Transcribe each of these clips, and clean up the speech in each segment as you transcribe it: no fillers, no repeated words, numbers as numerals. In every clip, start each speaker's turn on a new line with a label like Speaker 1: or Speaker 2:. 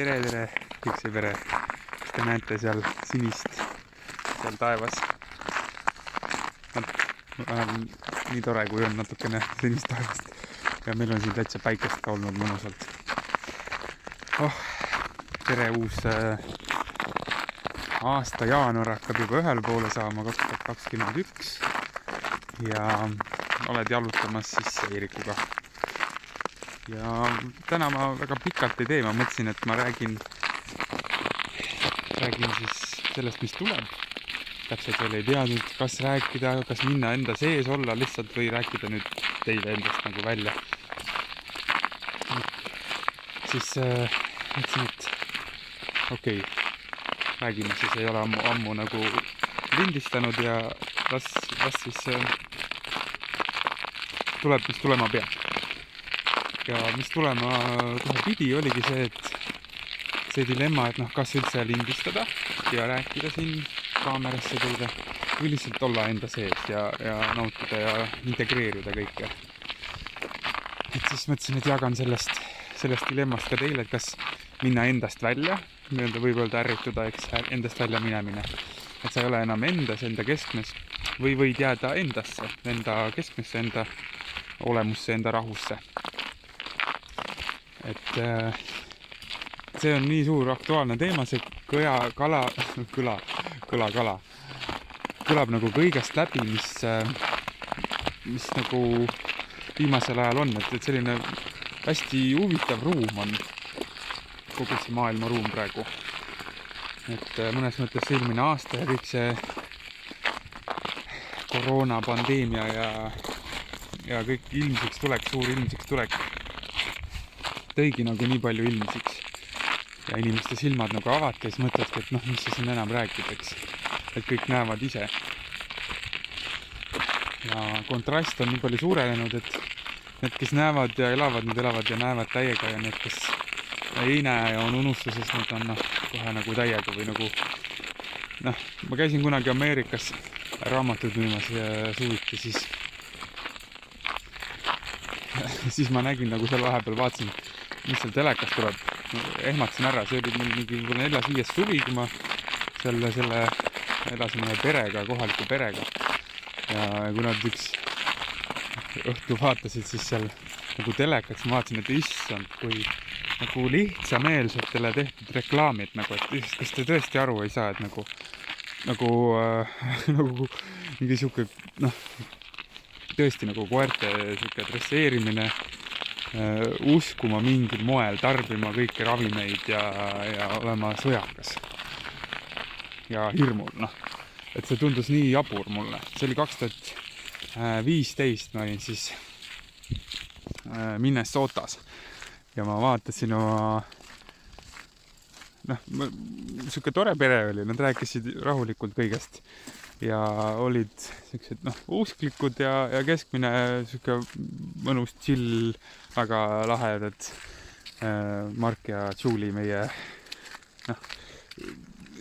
Speaker 1: tere, Piksi pere. Kas te näete seal sinist seal taevas? Nii tore, kui on natukene sinist taevast. Ja meil on siin täitsa päikest ka olnud mõnusalt. Tere, uus aasta jaanuar hakkab juba ühele poole saama 2021 ja oled jalutamas siis Eerikuga. Ja täna ma väga pikalt ei tee, ma mõtlesin, et ma räägin siis sellest, mis tuleb. Täpselt veel ei teadnud, kas rääkida, kas minna enda sees olla lihtsalt või rääkida nüüd teile endast nagu välja. Siis mõtlesin, et okei, räägime siis, ei ole ammu nagu lindistanud ja las siis tuleb, mis tulema peab. Ja mis tulema kohe pidi oligi see, et see dilemma, et kas üldse lindistada ja rääkida siin kaamerasse teile või lihtsalt olla enda sees ja nautida ja integreerida kõike. Et siis mõtlesin, et jagan sellest dilemmast ka teile, et kas minna endast välja, võib öelda ärrituda, eks endast välja minemine. Et sa ei ole enam enda keskmes või võid jääda endasse, enda keskmesse, enda olemusse, enda rahusse. Et see on nii suur aktuaalne teema, see kala kõlab nagu kõigest läbi, mis nagu viimasel ajal on, et selline hästi huvitav ruum on kogu see maailma ruum praegu. Et mõnes mõttes eelmine aasta ja kõik see koroona, pandeemia ja kõik ilmsiks tulek, suur ilmsiks tulek tõigi nagu nii palju ilmsiks ja inimeste silmad nagu avati ja siis mõtledki, et mis sa siin enam räägid, eks. Et kõik näevad ise. Ja kontrast on nii palju suurenenud, et need, kes näevad ja elavad, need elavad ja näevad täiega ja need, kes ei näe ja on unustuses, need on kohe nagu täiega või nagu ma käisin kunagi Ameerikas raamatud müümas ja suviti, siis ma nägin nagu seal vahepeal vaatasin, mis seal telekas tuleb. Ehmatasin ära, see oli mingi 4-5 suvi, kui ma selle elasin ühe perega, kohaliku perega. Ja kui nad üks õhtu vaatasid siis seal nagu telekat, siis ma vaatasin, et issand, kui nagu lihtsameelsetele tehtud reklaamid, nagu, et kas te tõesti aru ei saa, et nagu mingi siuke, tõesti nagu koerte siuke dresseerimine, uskuma mingil moel, tarbima kõiki ravimeid ja olema sõjakas ja hirmul, et see tundus nii jabur mulle. See oli 2015, ma olin siis Minnesotas ja ma vaatasin siuke tore pere oli, nad rääkisid rahulikult kõigest ja olid siuksed usklikud ja keskmine siuke mõnus chill, väga lahedad Mark ja Julie, meie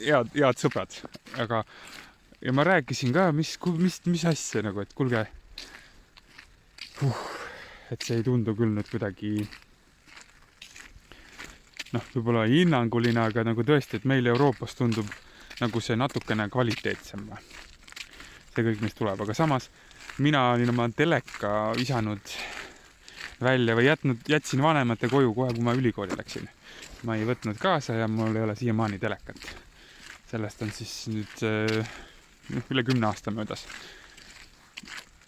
Speaker 1: head sõbrad. Ja ma rääkisin ka, mis asja nagu, et kuulge, et see ei tundu küll nüüd kuidagi võib-olla hinnanguline, aga nagu tõesti, et meil Euroopas tundub nagu see natukene kvaliteetsem. See kõik, mis tuleb. Aga samas mina olin oma teleka visanud välja või jätsin vanemate koju kohe, kui ma ülikooli läksin. Ma ei võtnud kaasa ja mul ei ole siiamaani telekat. Sellest on siis nüüd üle 10 aasta möödas.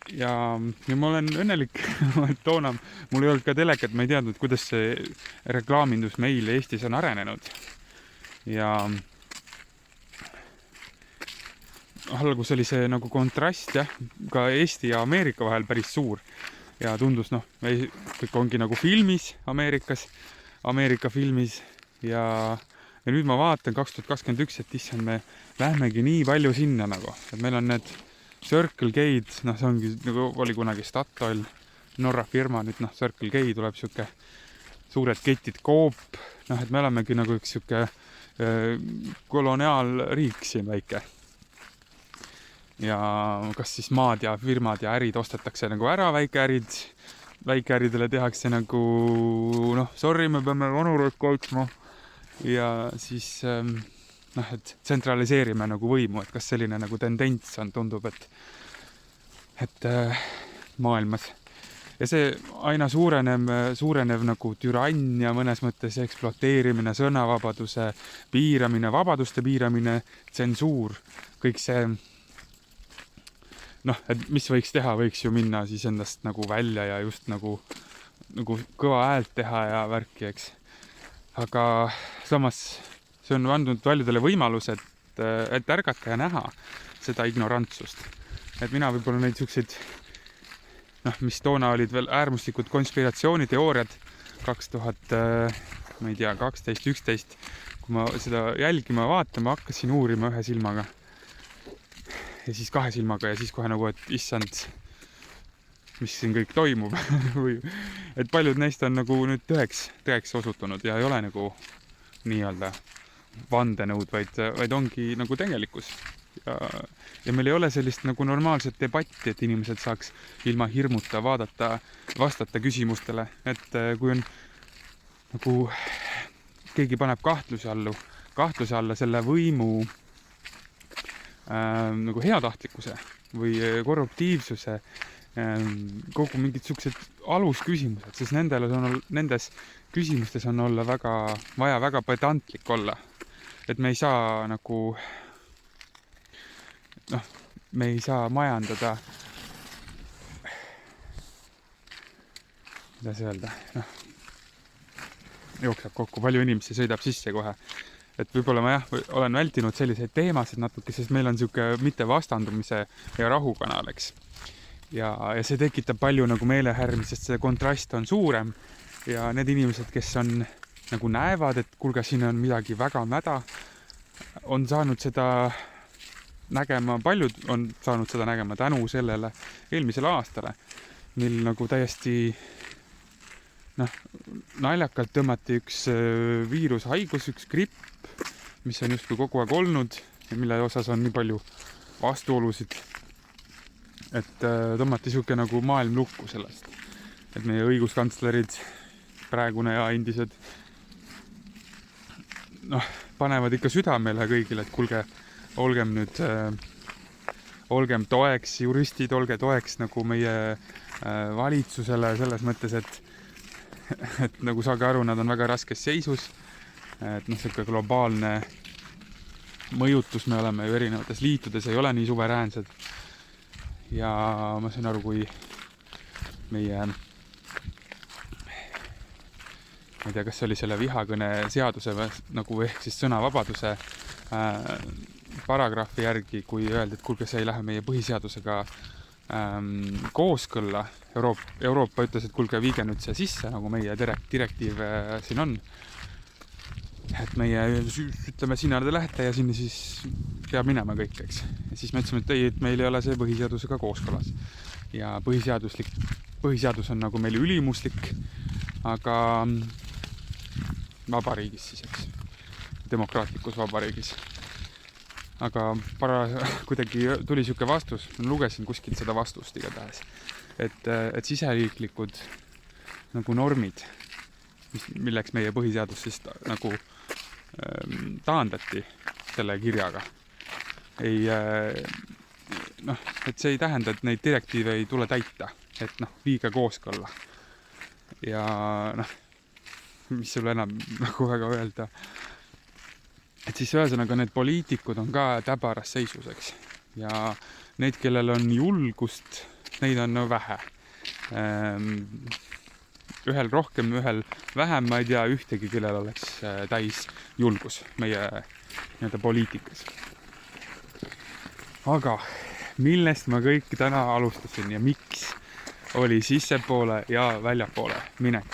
Speaker 1: Ja ma olen õnnelik, et toona mul ei olnud ka telekat, ma ei teadnud, kuidas see reklaamindus meil Eestis on arenenud. Ja algus oli see nagu kontrast ka Eesti ja Ameerika vahel päris suur ja tundus, kõik ongi nagu filmis Ameerikas, Ameerika filmis ja nüüd ma vaatan 2021, et issand, me lähmegi nii palju sinna nagu, et meil on need Circle K-d, see ongi nagu oli kunagi Statoil, Norra firma, nüüd Circle K tuleb siuke suured ketid, Coop, et me olemegi nagu üks siuke koloniaalriik siin väike. Ja kas siis maad ja firmad ja ärid ostetakse nagu ära, väikeäridele tehakse nagu, sorry, me peame vanureid kaitsma. ja siis et tsentraliseerime nagu võimu, et kas selline nagu tendents on, tundub, et maailmas. Ja see aina suurenev nagu türannia mõnes mõttes, ekspluateerimine, sõnavabaduse piiramine, vabaduste piiramine, tsensuur, kõik see, et mis võiks teha, võiks ju minna siis endast nagu välja ja just nagu kõva häält teha ja värki, eks. Aga samas see on andnud paljudele võimaluse, et ärgata ja näha seda ignorantsust. Et mina võib-olla neid siukseid, mis toona olid veel äärmuslikud konspiratsiooniteooriad 2000, ma ei tea, 12-11, kui ma seda jälgima vaatama hakkasin, uurima ühe silmaga ja siis kahe silmaga ja siis kohe nagu, et issand, mis siin kõik toimub. Et paljud neist on nagu nüüd tõeks osutunud ja ei ole nagu nii-öelda vandenõud, vaid ongi nagu tegelikkus. Ja meil ei ole sellist nagu normaalset debatti, et inimesed saaks ilma hirmuta vastata küsimustele. Et kui on nagu keegi paneb kahtluse alla selle võimu nagu heatahtlikkuse või korruptiivsuse, kogu mingid siuksed alusküsimused, siis nendes küsimustes on vaja väga pedantlik olla. Et me ei saa nagu me ei saa majandada, kuidas öelda, jookseb kokku, palju inimesi sõidab sisse kohe. Et võib-olla ma olen vältinud selliseid teemasid natuke, sest meil on siuke mitte vastandumise ja rahukanal, eks. Ja see tekitab palju nagu meelehärmi, sest see kontrast on suurem ja need inimesed, kes on nagu näevad, et kuulge, siin on midagi väga mäda, on saanud seda nägema, paljud on saanud seda nägema tänu sellele eelmisele aastale, mil nagu täiesti naljakalt tõmmati üks viirushaigus, üks gripp, mis on justkui kogu aeg olnud ja mille osas on nii palju vastuolusid, et tõmmati siuke nagu maailm lukku sellest, et meie õiguskantslerid, praegune ja endised, panevad ikka südamele kõigile, et kuulge, olgem toeks, juristid, olge toeks nagu meie valitsusele selles mõttes, et nagu saage aru, nad on väga raskes seisus, et selline globaalne mõjutus, me oleme ju erinevates liitudes, ei ole nii suveräänsed. Ja ma sain aru, kui meie, ma ei tea, kas oli selle vihakõne seaduse nagu ehk siis sõnavabaduse paragrahvi järgi, kui öeldi, et kuulge, see ei lähe meie põhiseadusega kooskõlla. Euroopa ütles, et kuulge, viige nüüd see sisse, nagu meie direktiiv siin on. Et meie ütleme, sinna te lähete ja sinna siis peab minema kõik, eks. Ja siis me ütlesime, et ei, et meil ei ole see põhiseadusega kooskõlas. Ja põhiseadus on nagu meil ülimuslik, aga vabariigis siis, eks. Demokraatlikus vabariigis. Aga kuidagi tuli siuke vastus, lugesin kuskilt seda vastust igatahes, et siseriiklikud nagu normid, milleks meie põhiseadus siis nagu taandati selle kirjaga. Et see ei tähenda, et neid direktiive ei tule täita, et viige kooskõlla. Ja mis sul enam nagu väga öelda. Et siis ühesõnaga need poliitikud on ka täbaras seisuseks ja neid, kellel on julgust, neid on vähe. Ühel rohkem, ühel vähem, ma ei tea ühtegi, kellel oleks täis julgus meie poliitikas. Aga millest ma kõik täna alustasin ja miks oli sissepoole ja väljapoole minek?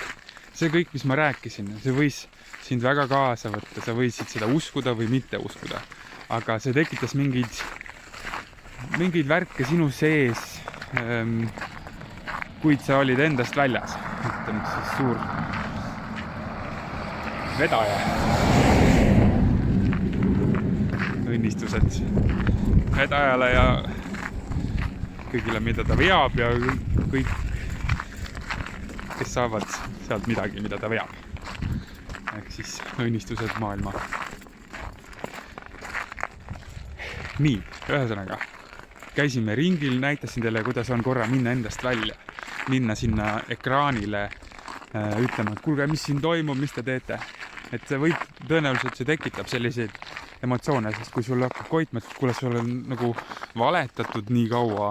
Speaker 1: See kõik, mis ma rääkisin, see võis sind väga kaasa võtta, sa võisid seda uskuda või mitte uskuda. Aga see tekitas mingeid värke sinu sees, kuid sa olid endast väljas. Ütleme siis suur vedaja. Õnnistused vedajale ja kõigile, mida ta veab ja kõik, kes saavad sealt midagi, mida ta veab. Ehk siis õnnistused maailma. Nii, ühesõnaga, käisime ringil, näitasin teile, kuidas on korra minna endast välja. Minna sinna ekraanile ütlema, et kuulge, mis siin toimub, mis te teete. Et see võib, tõenäoliselt see tekitab selliseid emotsioone, sest kui sul hakkab koitma, et kuule, sul on nagu valetatud nii kaua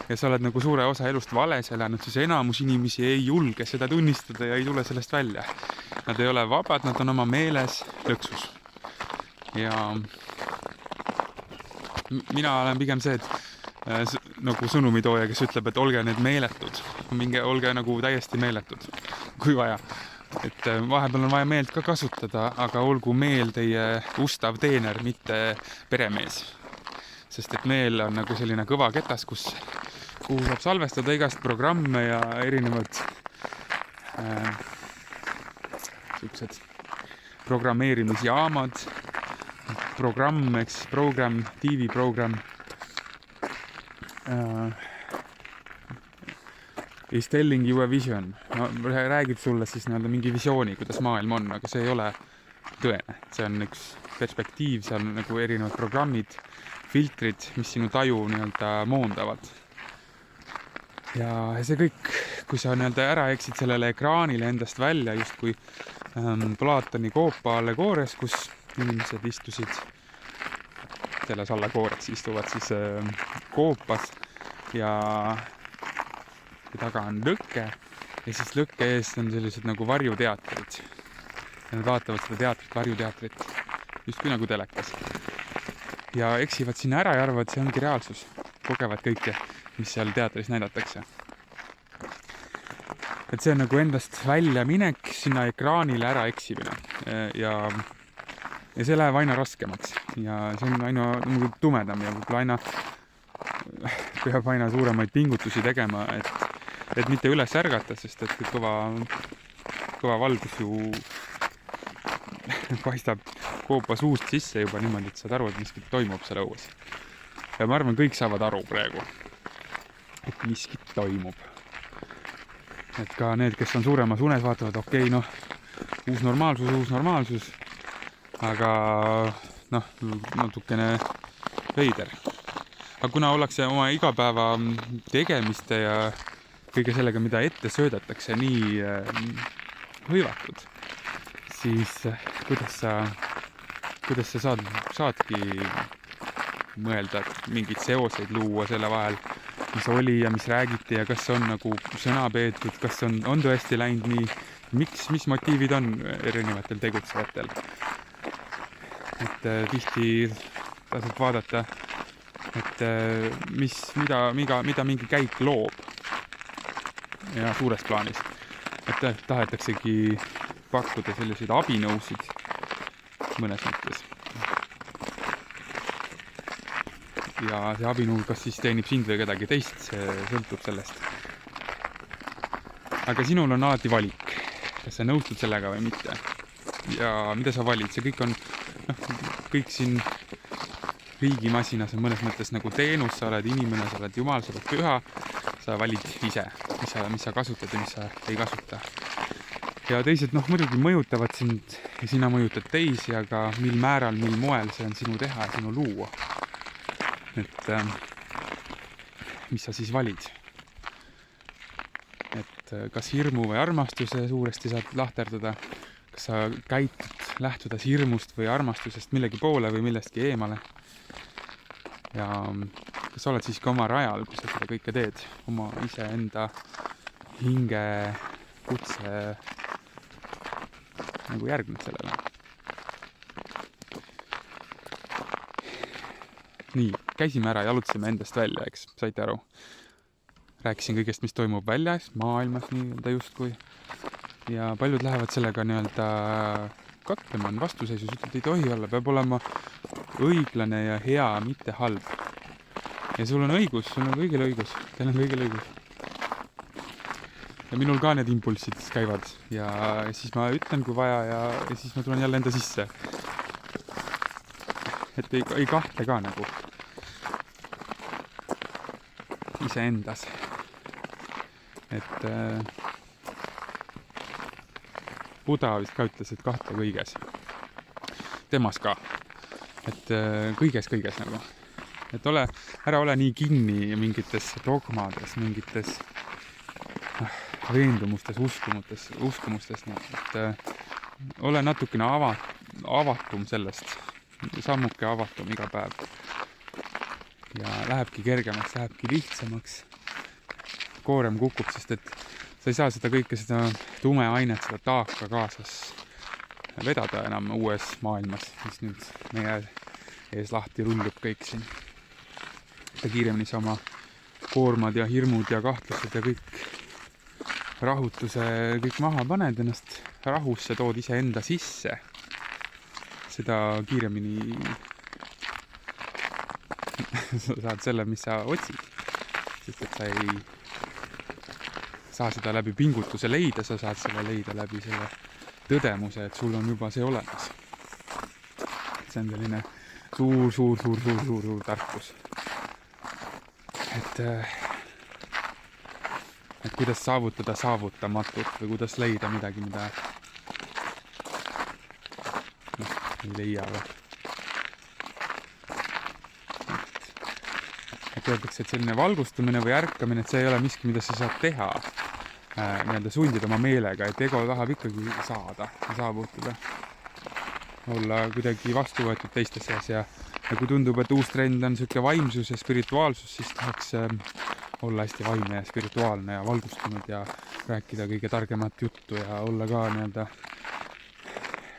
Speaker 1: ja sa oled nagu suure osa elust vales elanud, siis enamus inimesi ei julge seda tunnistada ja ei tule sellest välja. Nad ei ole vabad, nad on oma meeles lõksus. Ja mina olen pigem see, et nagu sõnumitooja, kes ütleb, et olge need meeletud. Olge nagu täiesti meeletud, kui vaja. Et vahepeal on vaja meelt ka kasutada, aga olgu meel teie ustav teener, mitte peremees. Sest et meel on nagu selline kõva ketas, kuhu saab salvestada igast programme ja erinevad siuksed programmeerimisjaamad, TV-program is telling you a vision. No, räägib sulle siis mingi visiooni, kuidas maailm on, aga see ei ole tõene. See on üks perspektiiv, seal on nagu erinevad programmid, filtrid, mis sinu taju moondavad. Ja see kõik, kui sa ära eksid sellele ekraanile endast välja, just kui Platoni koopa allegoorias, kus inimesed istusid, selles allegoorias istuvad siis koopas ja taga on lõkke ja siis lõkke ees on sellised nagu varjuteatrid. Ja nad vaatavad seda teatrit, varjuteatrit, just kui nagu telekas. Ja eksivad sinna ära ja arvavad, see ongi reaalsus. Kogevad kõike, mis seal teatris näidatakse. Et see on nagu endast välja minek, sinna ekraanile ära eksimine. Ja see läheb aina raskemaks. Ja see on aina nagu tumedam ja võib-olla peab aina suuremaid pingutusi tegema, et mitte üles ärgata, sest et kõva valgus ju paistab koopa suust sisse juba niimoodi, et saad aru, et miskit toimub seal õues. Ja ma arvan, kõik saavad aru praegu, et miskit toimub. Et ka need, kes on suuremas unes, vaatavad, okei, uus normaalsus, aga natukene veider. Aga kuna ollakse oma igapäeva tegemiste ja kõige sellega, mida ette söödetakse, nii hõivatud, siis kuidas sa saadki mõelda, mingid seoseid luua selle vahel, mis oli ja mis räägiti ja kas on nagu sõna peetud, kas on tõesti läinud nii, mis motiivid on erinevatel tegutsejatel. Et tihti tasub vaadata, et mida mingi käik loob. Ja suures plaanis, et tahetaksegi pakkuda selliseid abinõusid mõnes mõttes. Ja see abinõu, kas siis teenib sind või kedagi teist, see sõltub sellest. Aga sinul on alati valik, kas sa nõustud sellega või mitte. Ja mida sa valid, see kõik on, kõik siin riigimasinas on mõnes mõttes nagu teenus, sa oled inimene, sa oled jumal, sa oled püha, sa valid ise, mis sa kasutad ja mis sa ei kasuta. Ja teised muidugi mõjutavad sind ja sina mõjutad teisi, aga mil määral, mil moel see on sinu teha ja sinu luua. Et mis sa siis valid? Et kas hirmu või armastuse suuresti saad lahterdada? Kas sa lähtudes hirmust või armastusest millegi poole või millestki eemale? Ja kas sa oled siis ka oma rajal, kui sa seda kõike teed, oma iseenda hinge kutse nagu järgned sellele. Nii, käisime ära, jalutasime endast välja, eks, saite aru. Rääkisin kõigest, mis toimub väljas, maailmas nii-öelda justkui. Ja paljud lähevad sellega nii-öelda kaklema, on vastuseisus, ütled, ei tohi olla, peab olema õiglane ja hea, mitte halb. Ja sul on õigus, sul on kõigil õigus, teil on kõigil õigus. Ja minul ka need impulsid käivad ja siis ma ütlen, kui vaja ja siis ma tulen jälle enda sisse. Et ei kahtle ka nagu iseendas. Et Buda vist ka ütles, et kahtle kõiges. Temas ka. Et kõiges nagu. Et ära ole nii kinni mingites dogmades, mingites veendumustes, uskumustes. Et ole natukene avatum sellest. Sammuke avatum iga päev. Ja lähebki kergemaks, lähebki lihtsamaks. Koorem kukub, sest et sa ei saa seda kõike, seda tume ainet, seda taaka kaasas vedada enam uues maailmas, mis nüüd meie ees lahti rullub kõik siin. Ja kiiremini sa oma koormad ja hirmud ja kahtlused ja kõik rahutuse kõik maha paned, ennast rahusse tood ise enda sisse. Seda kiiremini sa saad selle, mis sa otsid. Sest et sa ei saa seda läbi pingutuse leida, sa saad selle leida läbi selle tõdemuse, et sul on juba see olemas. See on selline suur tarkus. Et kuidas saavutada saavutamatut või kuidas leida midagi, mida ei leia või. Et öeldakse, et selline valgustumine või ärkamine, et see ei ole miski, mida sa saad teha. Nii-öelda sundida oma meelega, et ego tahab ikkagi saada ja saavutada. Olla kuidagi vastu võetud teiste seas ja kui tundub, et uus trend on selline vaimsus ja spirituaalsus, siis tahaks olla hästi vaimne ja spirituaalne ja valgustunud ja rääkida kõige targemat juttu ja olla ka nii-öelda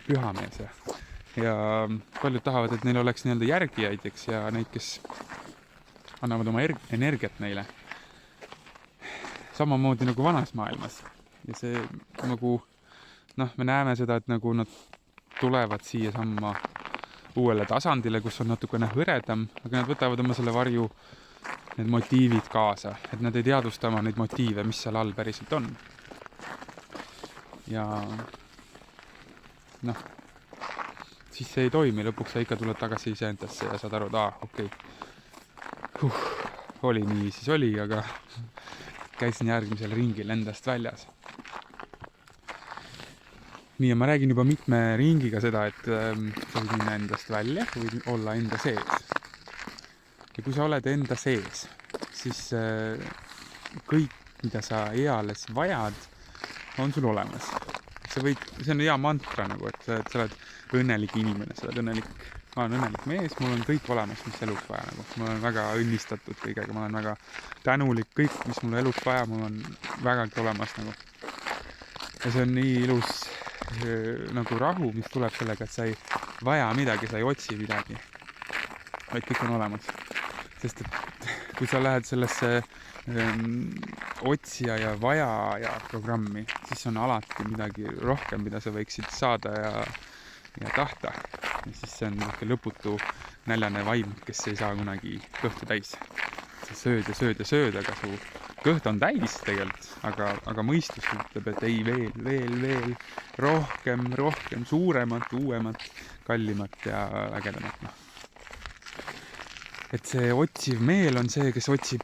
Speaker 1: pühamees. Ja paljud tahavad, et neil oleks nii-öelda järgijaid, eks, ja neid, kes annavad oma energiat neile. Samamoodi nagu vanas maailmas. Ja see nagu, me näeme seda, et nagu nad tulevad siia samma uuele tasandile, kus on natukene hõredam, aga nad võtavad oma selle varju need motiivid kaasa, et nad ei teadusta oma neid motiive, mis seal all päriselt on. Ja siis see ei toimi, lõpuks sa ikka tuled tagasi iseendasse ja saad aru, okei. Oli nii, siis oli, aga käisin järgmisel ringil endast väljas. Nii, ja ma räägin juba mitme ringiga seda, et sa võid minna endast välja, võid olla enda sees. Ja kui sa oled enda sees, siis kõik, mida sa eales vajad, on sul olemas. See on hea mantra, nagu, et sa oled õnnelik inimene, sa oled õnnelik. Ma olen õnnelik mees, mul on kõik olemas, mis eluks vaja. Nagu. Ma olen väga õnnistatud kõigega, ma olen väga tänulik kõik, mis mul eluks vaja, mul on vägagi olemas. Nagu. Ja see on nii ilus nagu rahu, mis tuleb sellega, et sa ei vaja midagi, sa ei otsi midagi, vaid kõik on olemas. Sest et kui sa lähed sellesse otsija ja vaja programmi, siis on alati midagi rohkem, mida sa võiksid saada ja tahta. Ja siis see on lõputu näljane vaim, kes ei saa kunagi kõhtu täis. Sa sööd, aga su kõht on täis tegelikult, aga mõistus ütleb, et ei, veel, rohkem, suuremat, uuemat, kallimat ja ägedamat. Et see otsiv meel on see, kes otsib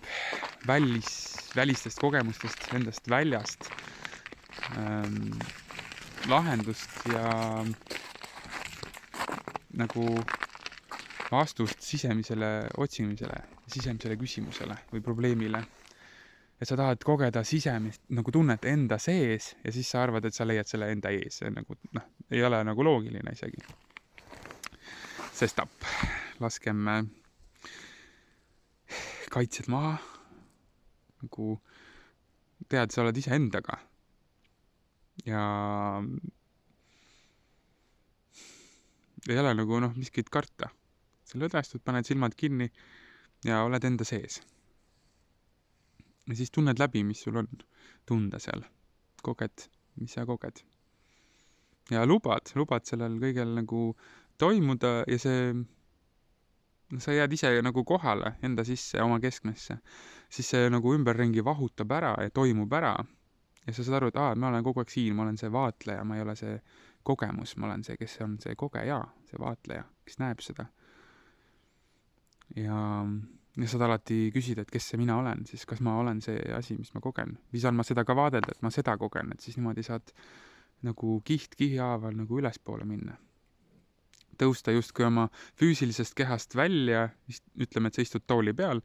Speaker 1: välistest kogemustest, endast väljast lahendust ja nagu vastust sisemisele otsimisele, sisemisele küsimusele või probleemile. Et sa tahad kogeda sisemist nagu tunnet enda sees ja siis sa arvad, et sa leiad selle enda ees. See nagu, ei ole nagu loogiline isegi. Sestap, laskem kaitsed maha. Nagu tead, sa oled ise endaga. Ja ei ole nagu miskit karta. Sa lõdvestud, paned silmad kinni ja oled enda sees. Ja siis tunned läbi, mis sul on tunda seal. Koged, mis sa koged. Ja lubad sellel kõigel nagu toimuda ja sa jääd ise nagu kohale enda sisse, oma keskmesse. Siis see nagu ümberringi vahutab ära ja toimub ära. Ja sa saad aru, et ma olen kogu aeg siin, ma olen see vaatleja, ma ei ole see kogemus, ma olen see, kes on see kogeja, see vaatleja, kes näeb seda. Ja saad alati küsida, et kes see mina olen, siis kas ma olen see asi, mis ma kogen. Või saan ma seda ka vaadelda, et ma seda kogen, et siis niimoodi saad nagu kiht kihi haaval nagu ülespoole minna. Tõusta justkui oma füüsilisest kehast välja, ütleme, et sa istud tooli peal,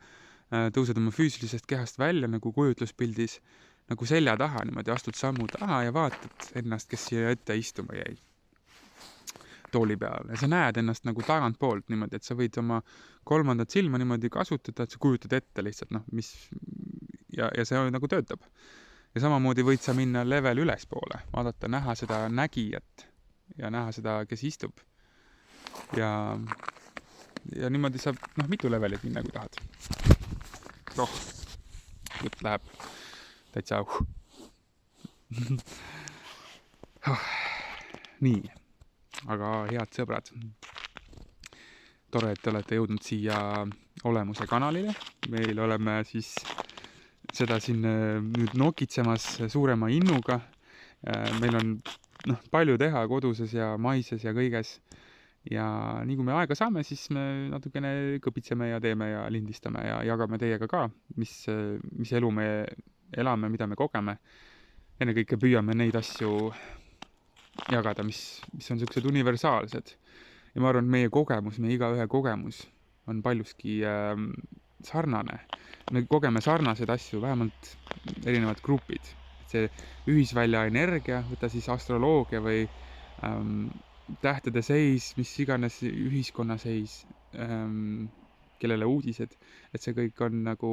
Speaker 1: tõused oma füüsilisest kehast välja nagu kujutluspildis, nagu selja taha, niimoodi astud sammu taha ja vaatad ennast, kes siia ette istuma jäi tooli peal. Ja sa näed ennast nagu tagantpoolt niimoodi, et sa võid oma kolmandat silma niimoodi kasutada, et sa kujutad ette lihtsalt, ja see nagu töötab. Ja samamoodi võid sa minna level ülespoole, vaadata, näha seda nägijat ja näha seda, kes istub. Ja niimoodi saab, mitu levelit minna, kui tahad. Jutt läheb täitsa Nii, aga head sõbrad. Tore, et te olete jõudnud siia Olemuse kanalile. Meil oleme siis seda siin nüüd nokitsemas suurema innuga. Meil on palju teha koduses ja maises ja kõiges. Ja nii kui me aega saame, siis me natukene kõpitseme ja teeme ja lindistame ja jagame teiega ka, mis elu me elame, mida me kogeme. Ennekõike püüame neid asju jagada, mis on sellised universaalsed. Ja ma arvan, et meie kogemus, meie igaühe kogemus on paljuski sarnane. Me kogeme sarnaseid asju, vähemalt erinevad grupid. See ühisvälja energia, võta siis astroloogia või tähtede seis, mis iganes ühiskonna seis, kellele uudised, et see kõik on nagu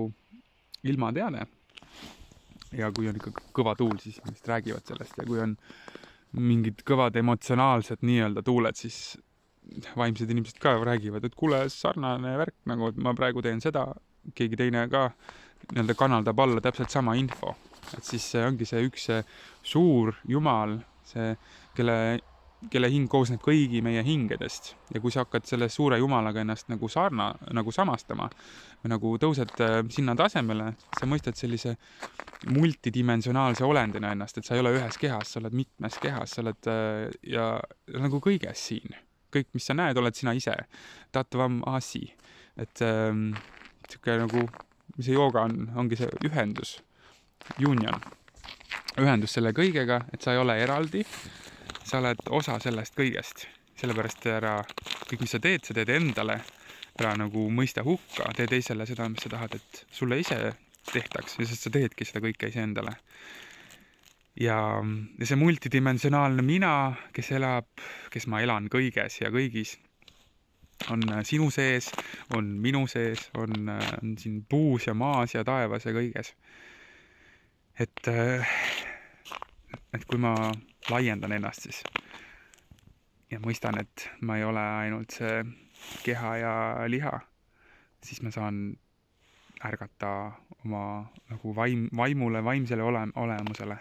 Speaker 1: ilmateade. Ja kui on ikka kõva tuul, siis inimesed räägivad sellest. Ja kui on mingid kõvad emotsionaalsed nii-öelda tuuled, siis vaimsed inimesed ka räägivad, et kuule, sarnane värk, nagu et ma praegu teen seda, keegi teine ka nii-öelda kanaldab alla täpselt sama info. Et siis see ongi see üks suur jumal, see, kelle hing koosneb kõigi meie hingedest. Ja kui sa hakkad selle suure jumalaga ennast nagu samastama või nagu tõused sinna tasemele, sa mõistad sellise multidimensionaalse olendina ennast, et sa ei ole ühes kehas, sa oled mitmes kehas, sa oled ja nagu kõiges siin. Kõik, mis sa näed, oled sina ise. Tatvam asi. Et siuke nagu, mis see jooga ongi see ühendus, union. Ühendus selle kõigega, et sa ei ole eraldi, sa oled osa sellest kõigest. Sellepärast kõik, mis sa teed endale, ära nagu mõista hukka, tee teisele seda, mis sa tahad, et sulle ise tehtaks, sest sa teedki seda kõike ise endale. Ja see multidimensionaalne mina, kes ma elan kõiges ja kõigis, on sinu sees, on minu sees, on siin puus ja maas ja taevas ja kõiges. Et kui ma laiendan ennast siis ja mõistan, et ma ei ole ainult see keha ja liha, siis ma saan ärgata oma nagu vaimule, vaimsele olemusele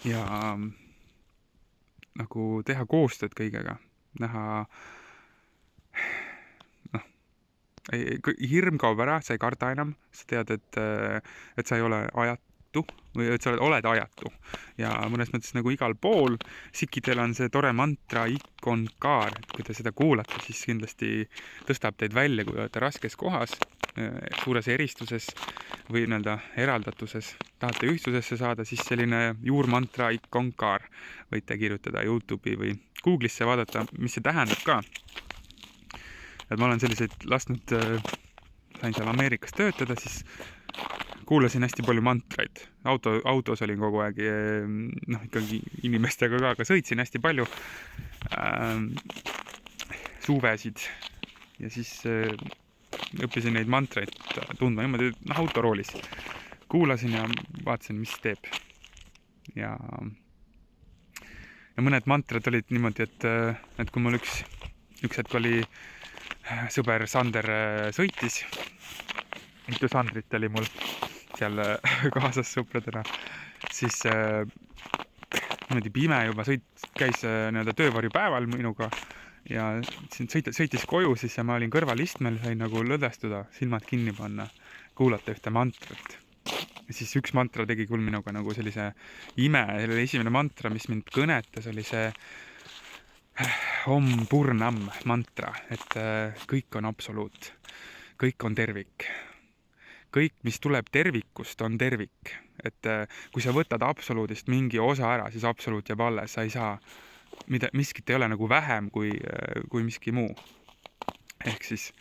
Speaker 1: ja nagu teha koostööd kõigega, näha hirm kaob ära, sa ei karda enam, sa tead, et sa ei ole ajatu või et sa oled ajatu ja mõnes mõttes nagu igal pool. Sikkidel on see tore mantra ikonkaar, et kui te seda kuulate, siis kindlasti tõstab teid välja, kui olete raskes kohas, suures eristuses või nii-öelda eraldatuses, tahate ühtsusesse saada, siis selline juurmantra ikonkaar võite kirjutada YouTube'i või Google'isse vaadata, mis see tähendab ka. Et ma olen selliseid lasknud, sain seal Ameerikas töötada, siis kuulasin hästi palju mantraid. Autos olin kogu aeg, ikkagi inimestega ka, aga sõitsin hästi palju suvesid ja siis õppisin neid mantraid tundma niimoodi autoroolis. Kuulasin ja vaatasin, mis teeb. Ja mõned mantrad olid niimoodi, et kui mul üks hetk oli sõber Sander sõitis, mitu Sandrit oli mul seal kaasas sõpradena, siis niimoodi pime juba käis nii-öelda töövarjupäeval minuga ja sõitis koju siis ja ma olin kõrvalistmel, sain nagu lõdvestuda, silmad kinni panna, kuulata ühte mantrat. Ja siis üks mantra tegi küll minuga nagu sellise ime, esimene mantra, mis mind kõnetas, oli see Om Purnam mantra, et kõik on absoluut, kõik on tervik, kõik, mis tuleb tervikust, on tervik. Et kui sa võtad absoluudist mingi osa ära, siis absoluut jääb alles, sa ei saa, miskit ei ole nagu vähem kui miski muu. Ehk siis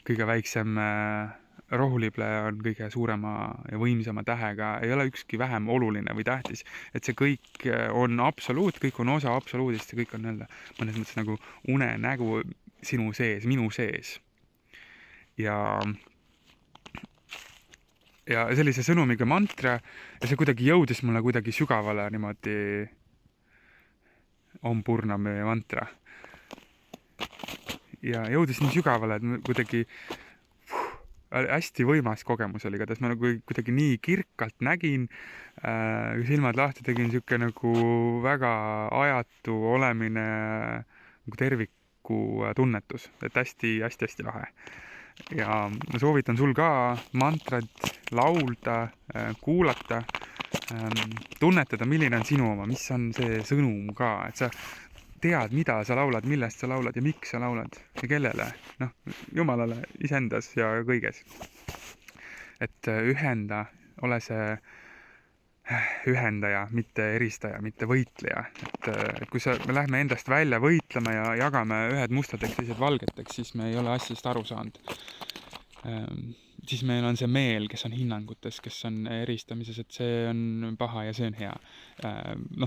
Speaker 1: kõige väiksem rohulible on kõige suurema ja võimsama tähega, ei ole ükski vähem oluline või tähtis, et see kõik on absoluut, kõik on osa absoluudist ja kõik on jälle mõnes mõttes nagu unenägu sinu sees, minu sees. Ja sellise sõnumiga mantra ja see kuidagi jõudis mulle kuidagi sügavale niimoodi Om Purnami mantra. Ja jõudis nii sügavale, et kuidagi hästi võimas kogemus oli, kuidas ma nagu kuidagi nii kirkalt nägin, silmad lahti tegin, siuke nagu väga ajatu olemine, nagu terviku tunnetus, et hästi lahe. Ja ma soovitan sul ka mantrad laulda, kuulata, tunnetada, milline on sinu oma, mis on see sõnum ka, et sa tead, mida sa laulad, millest sa laulad ja miks sa laulad ja kellele, Jumalale, iseendas ja kõiges. Et ühenda, ole see ühendaja, mitte eristaja, mitte võitleja. Et kui me lähme endast välja võitlema ja jagame ühed mustadeks, teised valgeteks, siis me ei ole asjast aru saanud. Siis meil on see meel, kes on hinnangutes, kes on eristamises, et see on paha ja see on hea.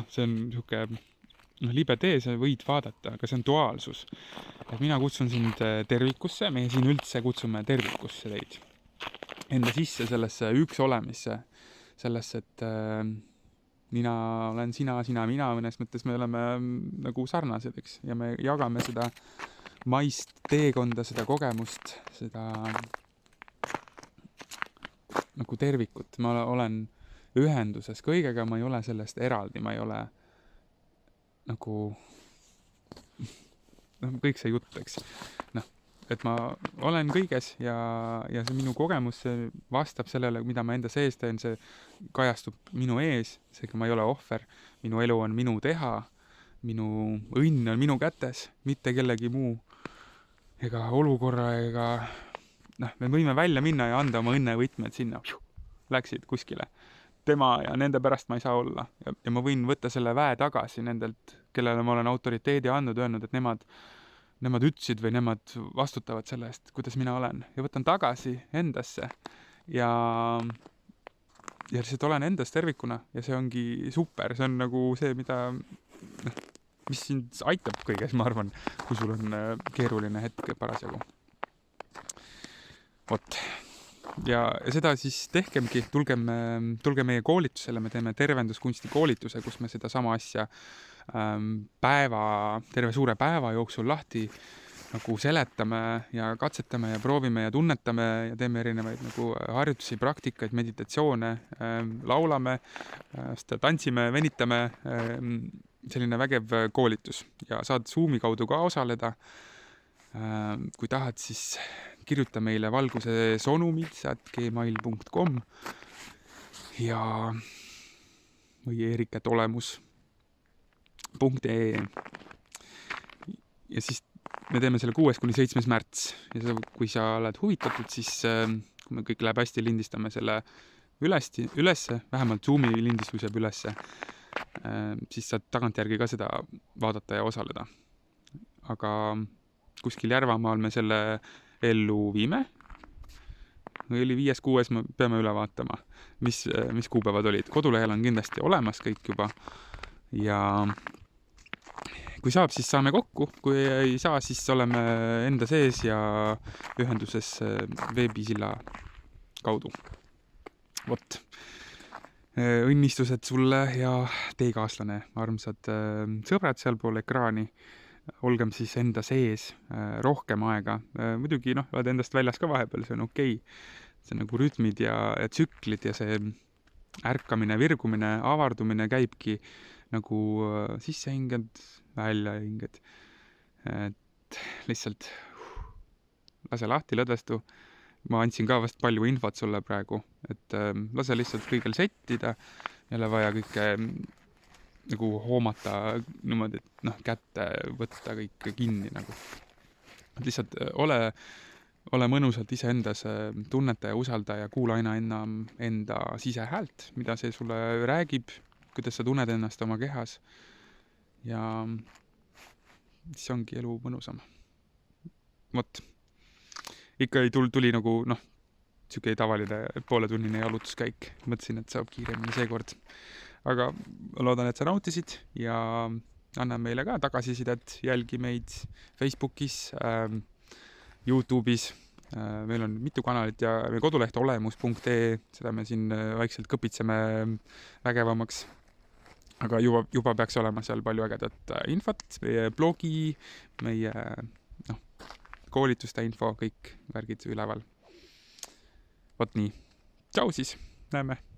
Speaker 1: See on siuke libe tee, sa võid vaadata, aga see on duaalsus. Et mina kutsun sind tervikusse, meie siin üldse kutsume tervikusse teid. Enda sisse sellesse üks olemisse. Sellesse, et mina olen sina, mina, mõnes mõttes me oleme nagu sarnased, eks, ja me jagame seda maist teekonda, seda kogemust, seda nagu tervikut. Ma olen ühenduses kõigega, ma ei ole sellest eraldi, ma ei ole nagu kõik see jutt, eks. Et ma olen kõiges ja see minu kogemus see vastab sellele, mida ma enda sees teen, see kajastub minu ees, seega ma ei ole ohver, minu elu on minu teha, minu õnn on minu kätes, mitte kellegi muu ega olukorra ega me võime välja minna ja anda oma õnnevõtmed sinna, läksid kuskile. Tema ja nende pärast ma ei saa olla ja ma võin võtta selle väe tagasi nendelt, kellele ma olen autoriteedi andnud, öelnud, et nemad ütlesid või nemad vastutavad selle eest, kuidas mina olen. Ja võtan tagasi endasse ja lihtsalt olen endas tervikuna ja see ongi super. See on nagu see, mis sind aitab kõiges, ma arvan, kui sul on keeruline hetk parasjagu. Vot. Ja seda siis tehkemgi, tulge meie koolitusele, me teeme tervenduskunsti koolituse, kus me seda sama asja terve suure päeva jooksul lahti nagu seletame ja katsetame ja proovime ja tunnetame ja teeme erinevaid nagu harjutusi, praktikaid, meditatsioone, laulame, tantsime, venitame, selline vägev koolitus ja saad Zoomi kaudu ka osaleda. Kui tahad, siis kirjuta meile valgusesonumid@gmail.com ja või eriketolemus.ee ja siis me teeme selle 6.–7. märts ja kui sa oled huvitatud, siis kui me kõik läheb hästi, lindistame selle ülesse, vähemalt Zoomi lindistus jääb ülesse, siis saad tagantjärgi ka seda vaadata ja osaleda. Aga kuskil Järvamaal me selle ellu viime. Või oli 5.–6. me peame üle vaatama, mis kuupäevad olid. Kodulehel on kindlasti olemas kõik juba. Ja kui saab, siis saame kokku. Kui ei saa, siis oleme enda sees ja ühenduses veebisilla kaudu. Vot. Õnnistused sulle ja teekaaslane, armsad sõbrad seal pool ekraani. Olgem siis enda sees rohkem aega. Muidugi, oled endast väljas ka vahepeal, see on okei. See on nagu rütmid ja tsüklid ja see ärkamine, virgumine, avardumine käibki nagu sisse hinged, välja hinged. Et lihtsalt lase lahti, lõdvestu. Ma andsin ka vast palju infot sulle praegu, et lase lihtsalt kõigel settida. Jälle vaja kõike nagu hoomata niimoodi, et kätte võtta kõik kinni nagu. Lihtsalt ole ole mõnusalt iseendas, tunneta ja usalda ja kuula aina enam enda sisehäält, mida see sulle räägib, kuidas sa tunned ennast oma kehas ja siis ongi elu mõnusam. Vot, ikka tuli nagu siuke tavaline pooletunnine jalutuskäik. Mõtlesin, et saab kiiremini seekord. Aga loodan, et sa nautisid ja anna meile ka tagasisidet, jälgi meid Facebookis, YouTube'is. Meil on mitu kanalit ja meie koduleht olemus.ee, seda me siin vaikselt kõpitseme vägevamaks. Aga juba peaks olema seal palju ägedat infot, meie blogi, meie koolituste info, kõik värgid üleval. Vot nii. Tšau siis, näeme!